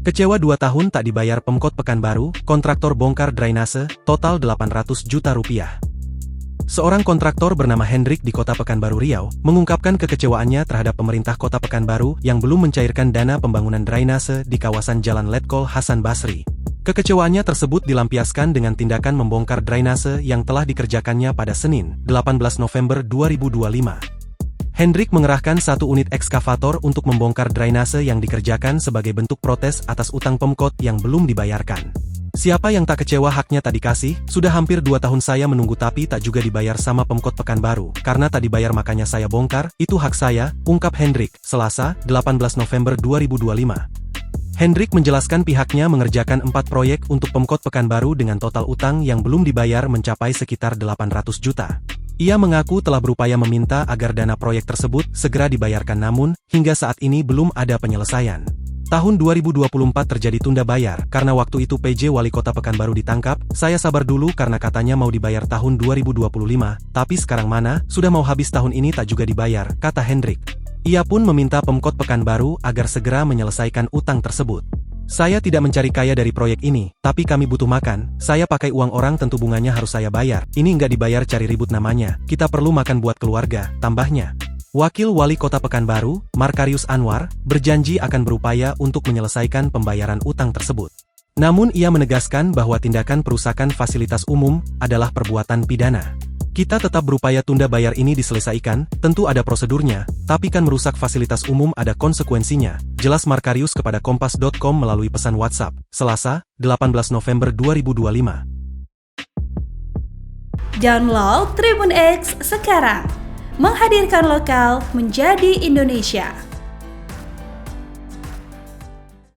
Kecewa 2 tahun tak dibayar Pemkot Pekanbaru, kontraktor bongkar drainase, total 800 juta rupiah. Seorang kontraktor bernama Hendrik di Kota Pekanbaru Riau, mengungkapkan kekecewaannya terhadap pemerintah Kota Pekanbaru yang belum mencairkan dana pembangunan drainase di kawasan Jalan Letkol Hasan Basri. Kekecewaannya tersebut dilampiaskan dengan tindakan membongkar drainase yang telah dikerjakannya pada Senin, 18 November 2025. Hendrik mengerahkan 1 unit ekskavator untuk membongkar drainase yang dikerjakan sebagai bentuk protes atas utang Pemkot yang belum dibayarkan. Siapa yang tak kecewa haknya tak dikasih? Sudah hampir 2 tahun saya menunggu tapi tak juga dibayar sama Pemkot Pekanbaru. Karena tak dibayar makanya saya bongkar, itu hak saya, ungkap Hendrik, Selasa, 18 November 2025. Hendrik menjelaskan pihaknya mengerjakan 4 proyek untuk Pemkot Pekanbaru dengan total utang yang belum dibayar mencapai sekitar 800 juta. Ia mengaku telah berupaya meminta agar dana proyek tersebut segera dibayarkan namun, hingga saat ini belum ada penyelesaian. Tahun 2024 terjadi tunda bayar, karena waktu itu PJ Wali Kota Pekanbaru ditangkap, saya sabar dulu karena katanya mau dibayar tahun 2025, tapi sekarang mana, sudah mau habis tahun ini tak juga dibayar, kata Hendrik. Ia pun meminta Pemkot Pekanbaru agar segera menyelesaikan utang tersebut. Saya tidak mencari kaya dari proyek ini, tapi kami butuh makan, saya pakai uang orang tentu bunganya harus saya bayar, ini nggak dibayar cari ribut namanya, kita perlu makan buat keluarga, tambahnya. Wakil Wali Kota Pekanbaru, Markarius Anwar, berjanji akan berupaya untuk menyelesaikan pembayaran utang tersebut. Namun ia menegaskan bahwa tindakan perusakan fasilitas umum adalah perbuatan pidana. Kita tetap berupaya tunda bayar ini diselesaikan, tentu ada prosedurnya, tapi kan merusak fasilitas umum ada konsekuensinya, jelas Markarius kepada Kompas.com melalui pesan WhatsApp, Selasa, 18 November 2025. Download Tribun X sekarang, menghadirkan lokal menjadi Indonesia.